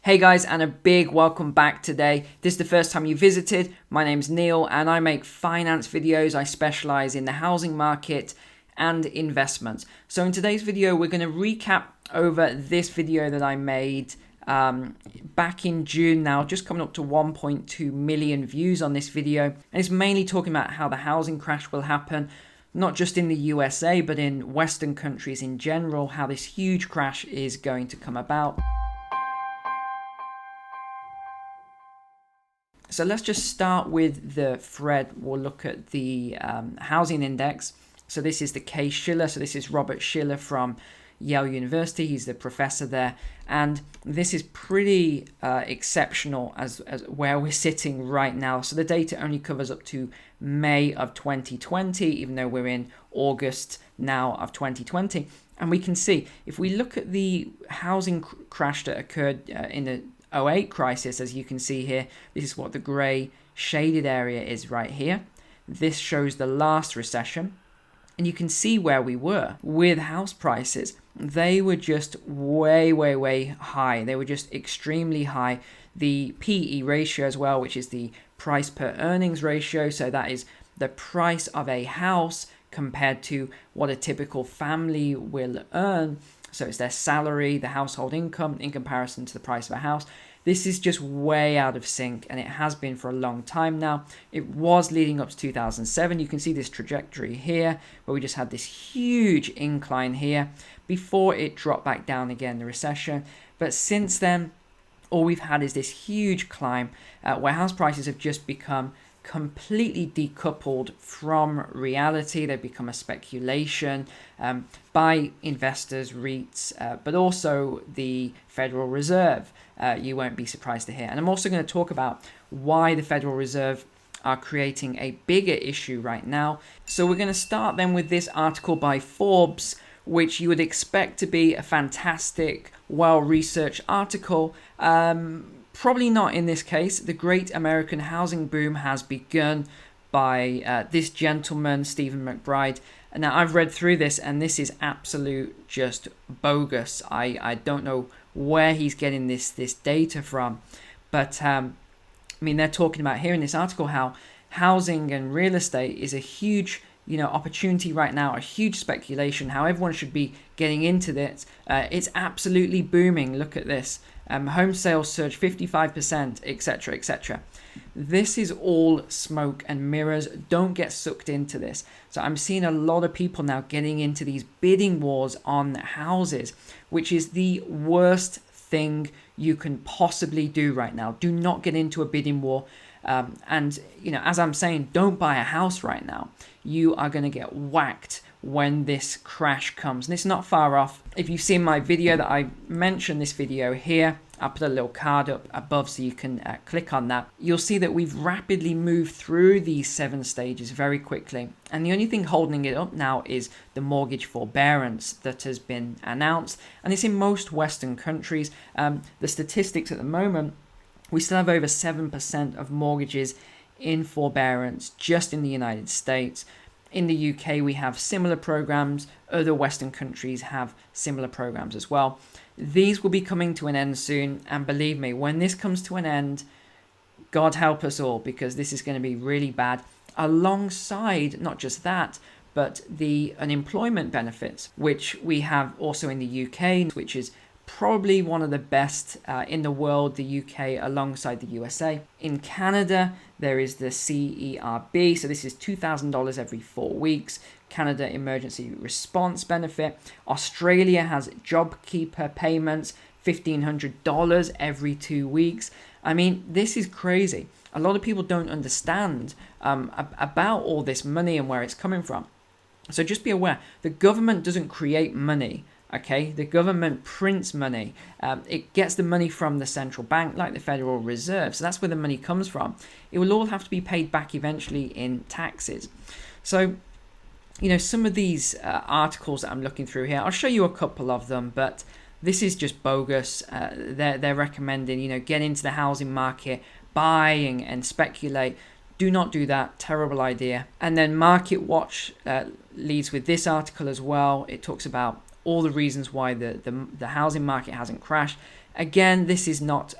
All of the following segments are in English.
Hey guys, and a big welcome back today. This is the first time you visited. My name's Neil and I make finance videos. I specialize in the housing market and investments. So in today's video, we're going to recap over this video that I made back in June now, just coming up to 1.2 million views on this video. And it's mainly talking about how the housing crash will happen, not just in the USA, but in Western countries in general, how this huge crash is going to come about. So let's just start with the Fred. We'll look at the housing index. So this is the Case-Shiller. So this is Robert Shiller from Yale University. He's the professor there. And this is pretty exceptional as where we're sitting right now. So the data only covers up to May of 2020, even though we're in August now of 2020. And we can see, if we look at the housing crash that occurred in the 2008 crisis, as you can see here, this is what the grey shaded area is right here. This shows the last recession. And you can see where we were with house prices. They were just way high. They were just extremely high. The PE ratio as well, which is the price per earnings ratio. So that is the price of a house compared to what a typical family will earn. So it's their salary, the household income in comparison to the price of a house. This is just way out of sync, and it has been for a long time now. It was leading up to 2007. You can see this trajectory here, where we just had this huge incline here before it dropped back down again, the recession. But since then, all we've had is this huge climb where house prices have just become completely decoupled from reality. They've become a speculation by investors, REITs, but also the Federal Reserve. You won't be surprised to hear. And I'm also going to talk about why the Federal Reserve are creating a bigger issue right now. So we're going to start then with this article by Forbes, which you would expect to be a fantastic, well-researched article. Probably not in this case. The Great American Housing Boom has begun by this gentleman, Stephen McBride. Now, I've read through this, and this is absolute just bogus. I don't know where he's getting this data from. But, I mean, they're talking about here in this article how housing and real estate is a huge opportunity right now, a huge speculation, how everyone should be getting into this. It's absolutely booming. Look at this. Home sales surge 55%, etc., etc. This is all smoke and mirrors. Don't get sucked into this. So I'm seeing a lot of people now getting into these bidding wars on houses, which is the worst thing you can possibly do right now. Do not get into a bidding war. And as I'm saying, don't buy a house right now. You are going to get whacked when this crash comes. And it's not far off. If you've seen my video that I mentioned, this video here, I'll put a little card up above so you can click on that. You'll see that we've rapidly moved through these 7 stages very quickly. And the only thing holding it up now is the mortgage forbearance that has been announced. And it's in most Western countries. The statistics at the moment, we still have over 7% of mortgages in forbearance just in the United States. In the UK, we have similar programs. Other Western countries have similar programs as well. These will be coming to an end soon. And believe me, when this comes to an end, God help us all, because this is going to be really bad. Alongside, not just that, but the unemployment benefits, which we have also in the UK, which is probably one of the best in the world, the UK alongside the USA. In Canada, there is the CERB, so this is $2,000 every 4 weeks. Canada Emergency Response Benefit. Australia has JobKeeper payments, $1,500 every 2 weeks. I mean, this is crazy. A lot of people don't understand about all this money and where it's coming from. So just be aware, the government doesn't create money. Okay, the government prints money. It gets the money from the central bank, like the Federal Reserve. So that's where the money comes from. It will all have to be paid back eventually in taxes. So, some of these articles that I'm looking through here, I'll show you a couple of them, but this is just bogus. They're recommending, get into the housing market, buy and speculate. Do not do that. Terrible idea. And then Market Watch leads with this article as well. It talks about all the reasons why the housing market hasn't crashed. Again, this is not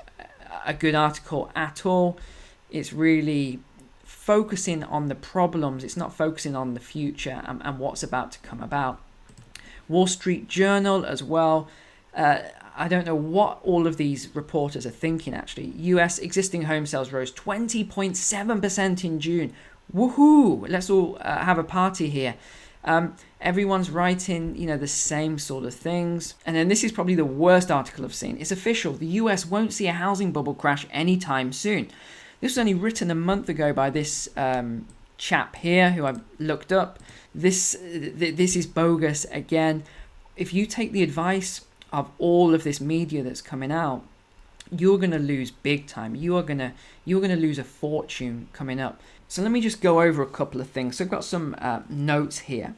a good article at all. It's really focusing on the problems. It's not focusing on the future and what's about to come about. Wall Street Journal as well. I don't know what all of these reporters are thinking, actually. US existing home sales rose 20.7% in June. Woohoo! Let's all have a party here. Everyone's writing, the same sort of things. And then this is probably the worst article I've seen. It's official. The US won't see a housing bubble crash anytime soon. This was only written a month ago by this chap here who I looked up. This is bogus again. If you take the advice of all of this media that's coming out, you're going to lose big time. You're going to lose a fortune coming up. So let me just go over a couple of things. So I've got some notes here.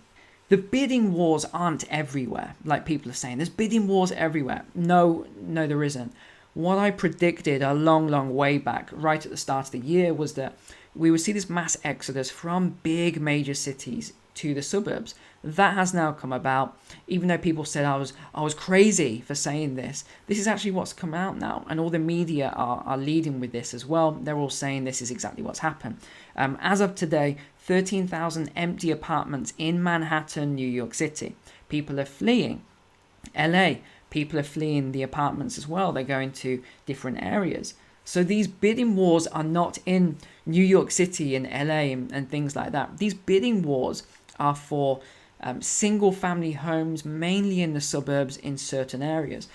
The bidding wars aren't everywhere, like people are saying. There's bidding wars everywhere. No, there isn't. What I predicted a long way back, right at the start of the year, was that we would see this mass exodus from big major cities to the suburbs. That has now come about. Even though people said I was crazy for saying this, this is actually what's come out now, and all the media are leading with this as well. They're all saying this is exactly what's happened. As of today, 13,000 empty apartments in Manhattan, New York City. People are fleeing. LA, people are fleeing the apartments as well. They're going to different areas. So these bidding wars are not in New York City and LA and things like that. These bidding wars are for single family homes, mainly in the suburbs in certain areas.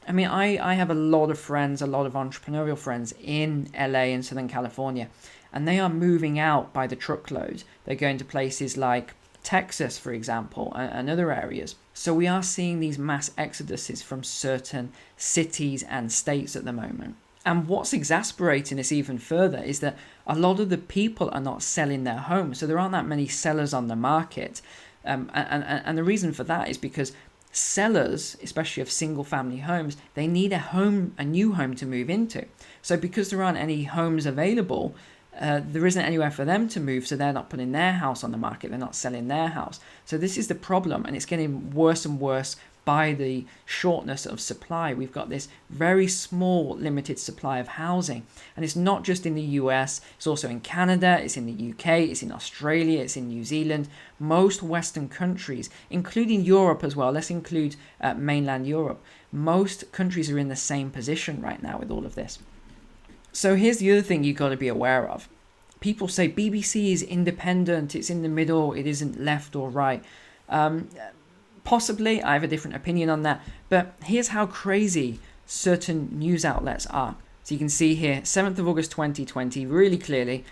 I mean, I have a lot of friends, a lot of entrepreneurial friends in LA and Southern California, and they are moving out by the truckload. They're going to places like Texas, for example, and other areas. So we are seeing these mass exoduses from certain cities and states at the moment. And what's exasperating this even further is that a lot of the people are not selling their homes. So there aren't that many sellers on the market. And the reason for that is because sellers, especially of single family homes, they need a new home to move into. So because there aren't any homes available, there isn't anywhere for them to move, so they're not putting their house on the market, they're not selling their house. So this is the problem, and it's getting worse and worse by the shortness of supply. We've got this very small limited supply of housing, and it's not just in the US, it's also in Canada, it's in the UK, it's in Australia, it's in New Zealand. Most Western countries, including Europe as well, let's include mainland Europe, most countries are in the same position right now with all of this. So here's the other thing you've got to be aware of. People say BBC is independent, it's in the middle, it isn't left or right. Possibly, I have a different opinion on that, but here's how crazy certain news outlets are. So you can see here, 7th of August 2020, really clearly,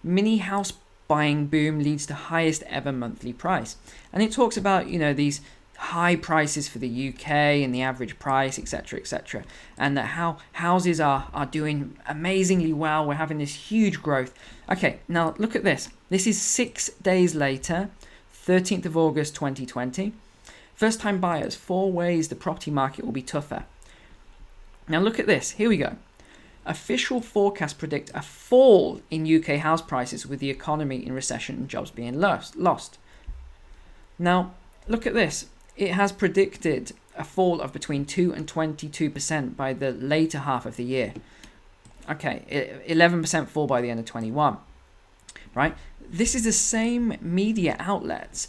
mini house buying boom leads to highest ever monthly price. And it talks about, these high prices for the UK and the average price, etc., and that how houses are doing amazingly well. We're having this huge growth. Okay, now look at this. This is 6 days later, 13th of August 2020. First-time buyers, 4 ways the property market will be tougher. Now look at this. Here we go. Official forecasts predict a fall in UK house prices with the economy in recession and jobs being lost. Now look at this. It has predicted a fall of between 2 and 22% by the later half of the year. Okay, 11% fall by the end of 21. Right? This is the same media outlets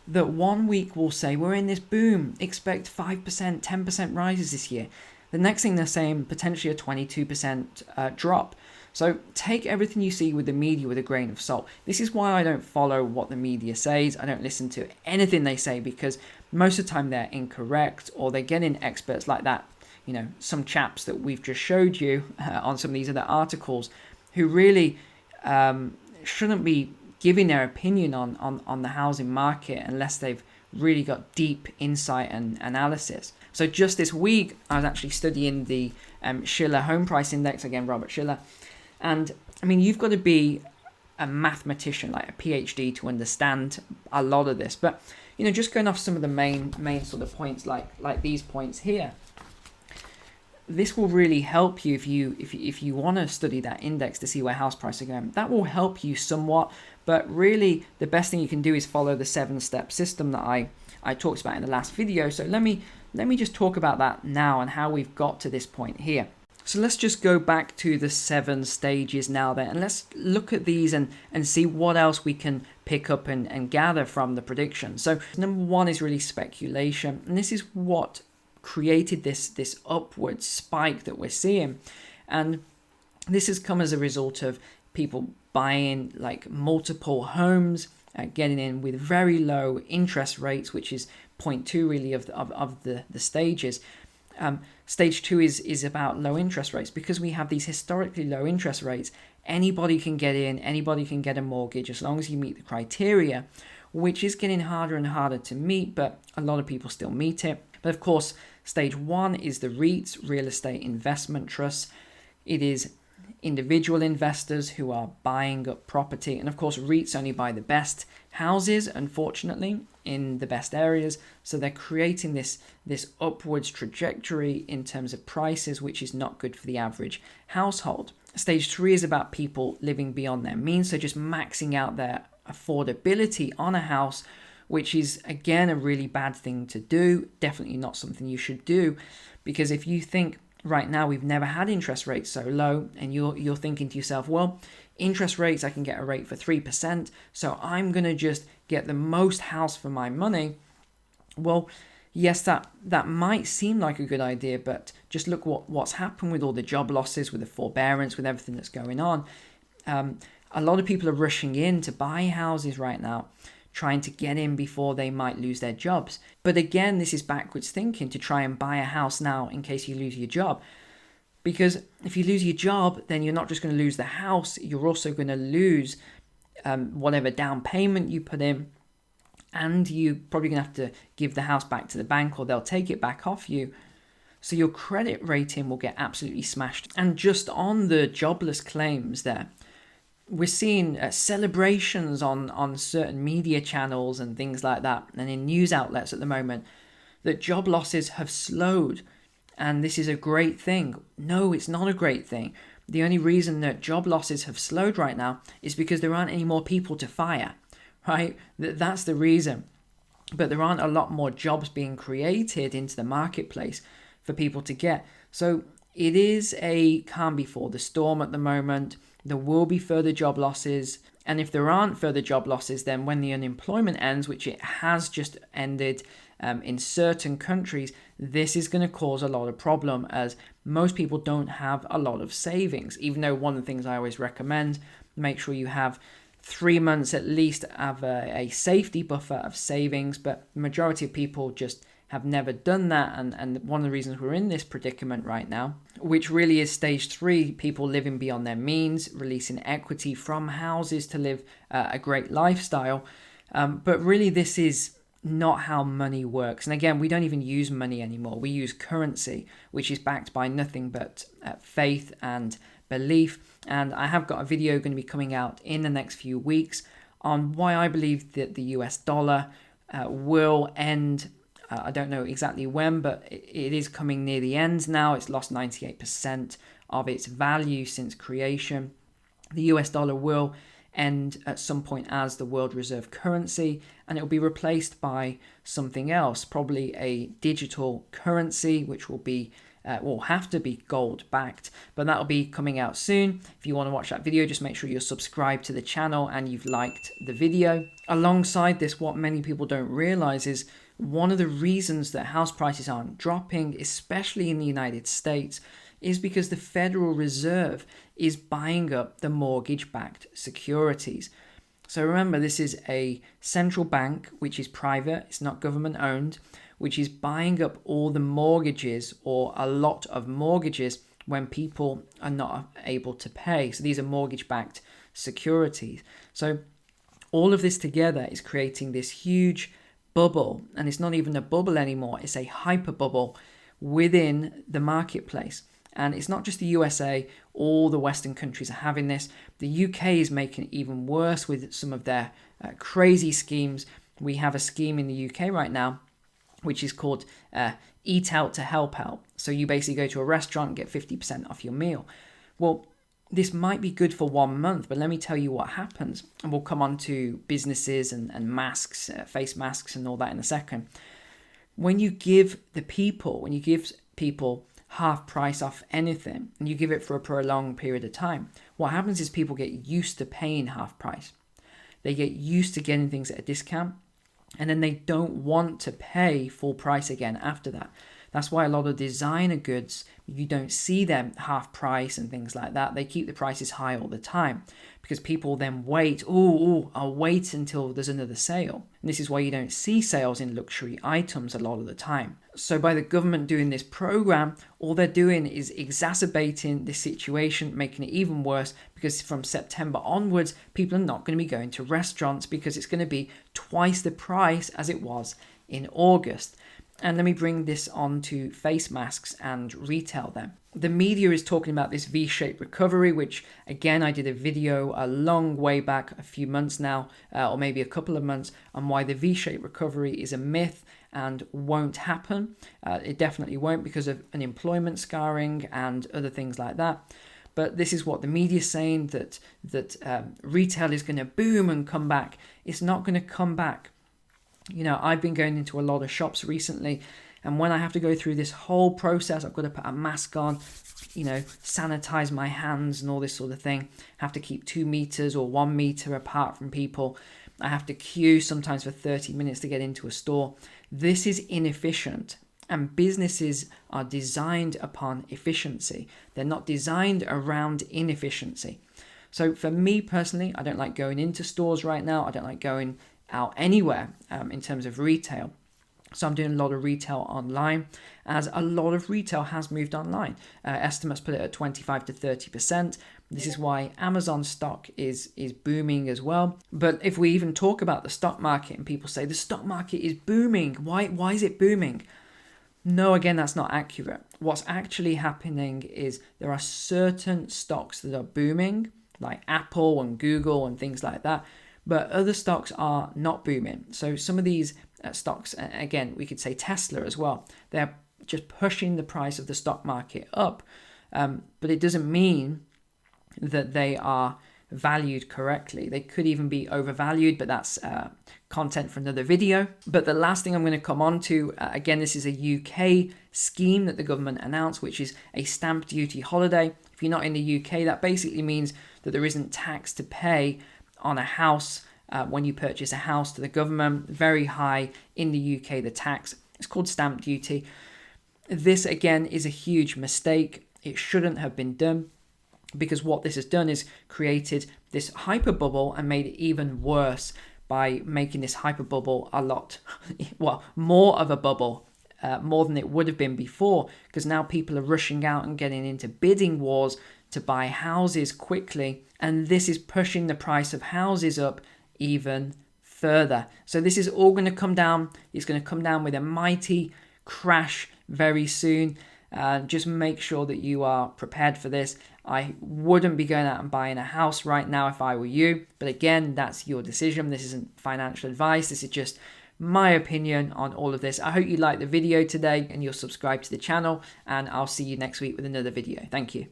that 1 week will say, we're in this boom, expect 5%, 10% rises this year. The next thing they're saying, potentially a 22% drop. So take everything you see with the media with a grain of salt. This is why I don't follow what the media says. I don't listen to anything they say, because most of the time they're incorrect, or they get in experts like that, some chaps that we've just showed you on some of these other articles, who really shouldn't be giving their opinion on the housing market unless they've really got deep insight and analysis. So just this week, I was actually studying the Shiller Home Price Index, again, Robert Shiller. And I mean, you've got to be a mathematician, like a PhD, to understand a lot of this. But, just going off some of the main sort of points, like these points here, this will really help you if you want to study that index to see where house prices are going. That will help you somewhat, but really the best thing you can do is follow the 7-step system that I talked about in the last video. So let me let me just talk about that now and how we've got to this point here. So let's just go back to the 7 stages now then, and let's look at these and see what else we can pick up and gather from the prediction. So number 1 is really speculation, and this is what created this upward spike that we're seeing. And this has come as a result of people buying like multiple homes, getting in with very low interest rates, which is point 2 really of the stages. Stage 2 is about low interest rates. Because we have these historically low interest rates, anybody can get in, anybody can get a mortgage as long as you meet the criteria, which is getting harder and harder to meet, but a lot of people still meet it. But of course, stage 1 is the REITs, real estate investment trusts. It is individual investors who are buying up property, and of course REITs only buy the best houses, unfortunately, in the best areas, so they're creating this upwards trajectory in terms of prices, which is not good for the average household. Stage 3 is about people living beyond their means, so just maxing out their affordability on a house, which is again a really bad thing to do. Definitely not something you should do, because if you think right now we've never had interest rates so low, and you're thinking to yourself, well, interest rates, I can get a rate for 3%, so I'm going to just get the most house for my money. Well, yes, that might seem like a good idea, but just look what's happened with all the job losses, with the forbearance, with everything that's going on. A lot of people are rushing in to buy houses right now, trying to get in before they might lose their jobs. But again, this is backwards thinking to try and buy a house now in case you lose your job. Because if you lose your job, then you're not just going to lose the house, you're also going to lose whatever down payment you put in, and you're probably going to have to give the house back to the bank, or they'll take it back off you. So your credit rating will get absolutely smashed. And just on the jobless claims there, we're seeing celebrations on certain media channels and things like that, and in news outlets at the moment, that job losses have slowed. And this is a great thing. No, it's not a great thing. The only reason that job losses have slowed right now is because there aren't any more people to fire, right? That's the reason. But there aren't a lot more jobs being created into the marketplace for people to get. So it is a calm before the storm at the moment. There will be further job losses. And if there aren't further job losses, then when the unemployment ends, which it has just ended in certain countries, this is going to cause a lot of problem, as most people don't have a lot of savings. Even though one of the things I always recommend, make sure you have 3 months at least of a safety buffer of savings. But the majority of people just have never done that, and one of the reasons we're in this predicament right now, which really is stage 3, people living beyond their means, releasing equity from houses to live a great lifestyle. But really this is not how money works. And again, we don't even use money anymore. We use currency, which is backed by nothing but faith and belief. And I have got a video going to be coming out in the next few weeks on why I believe that the US dollar will end. I don't know exactly when, but it is coming near the end now. It's lost 98% of its value since creation. The US dollar will end at some point as the world reserve currency, and it will be replaced by something else, probably a digital currency, which will have to be gold backed, but that'll be coming out soon. If you want to watch that video, just make sure you're subscribed to the channel and you've liked the video. Alongside this, what many people don't realize is one of the reasons that house prices aren't dropping, especially in the United States, is because the Federal Reserve is buying up the mortgage-backed securities. So remember, this is a central bank, which is private, it's not government owned, which is buying up all the mortgages, or a lot of mortgages, when people are not able to pay. So these are mortgage-backed securities. So all of this together is creating this huge bubble, and it's not even a bubble anymore, it's a hyper bubble within the marketplace. And it's not just the USA, all the Western countries are having this. The UK is making it even worse with some of their crazy schemes. We have a scheme in the UK right now, which is called Eat Out to Help Out. So you basically go to a restaurant and get 50% off your meal. Well, this might be good for 1 month, but let me tell you what happens. And we'll come on to businesses and masks, face masks and all that in a second. When you give people half price off anything and you give it for a prolonged period of time, what happens is people get used to paying half price. They get used to getting things at a discount, and then they don't want to pay full price again after that. That's why a lot of designer goods, you don't see them half price and things like that. They keep the prices high all the time because people then wait. I'll wait until there's another sale. And this is why you don't see sales in luxury items a lot of the time. So by the government doing this program, all they're doing is exacerbating this situation, making it even worse, because from September onwards, people are not going to be going to restaurants because it's going to be twice the price as it was in August. And let me bring this on to face masks and retail then. The media is talking about this V-shaped recovery, which again, I did a video a long way back, a few months now, or maybe a couple of months, on why the V-shaped recovery is a myth and won't happen. It definitely won't because of unemployment scarring and other things like that. But this is what the media is saying, that retail is going to boom and come back. It's not going to come back. You know, I've been going into a lot of shops recently, and when I have to go through this whole process, I've got to put a mask on, you know, sanitize my hands and all this sort of thing. Have to keep 2 meters or 1 meter apart from people. I have to queue sometimes for 30 minutes to get into a store. This is inefficient, and businesses are designed upon efficiency. They're not designed around inefficiency. So for me personally, I don't like going into stores right now. I don't like going out anywhere in terms of retail. So I'm doing a lot of retail online, as a lot of retail has moved online. Estimates put it at 25 to 30%. This is why Amazon stock is booming as well. But if we even talk about the stock market and people say the stock market is booming, why is it booming? No, again, that's not accurate. What's actually happening is there are certain stocks that are booming, like Apple and Google and things like that, but other stocks are not booming. So some of these stocks, again, we could say Tesla as well, they're just pushing the price of the stock market up. But it doesn't mean that they are valued correctly. They could even be overvalued, but that's content for another video. But the last thing I'm going to come on to, again, this is a UK scheme that the government announced, which is a stamp duty holiday. If you're not in the UK, that basically means that there isn't tax to pay on a house when you purchase a house to the government. Very high in the UK, the tax. It's called stamp duty. This, again, is a huge mistake. It shouldn't have been done, because what this has done is created this hyper bubble and made it even worse by making this hyper bubble a lot, more of a bubble, more than it would have been before, because now people are rushing out and getting into bidding wars to buy houses quickly, and this is pushing the price of houses up even further. So this is all going to come down. It's going to come down with a mighty crash very soon. Just make sure that you are prepared for this. I wouldn't be going out and buying a house right now if I were you, but again, that's your decision. This isn't financial advice. This is just my opinion on all of this. I hope you liked the video today and you'll subscribe to the channel, and I'll see you next week with another video. Thank you.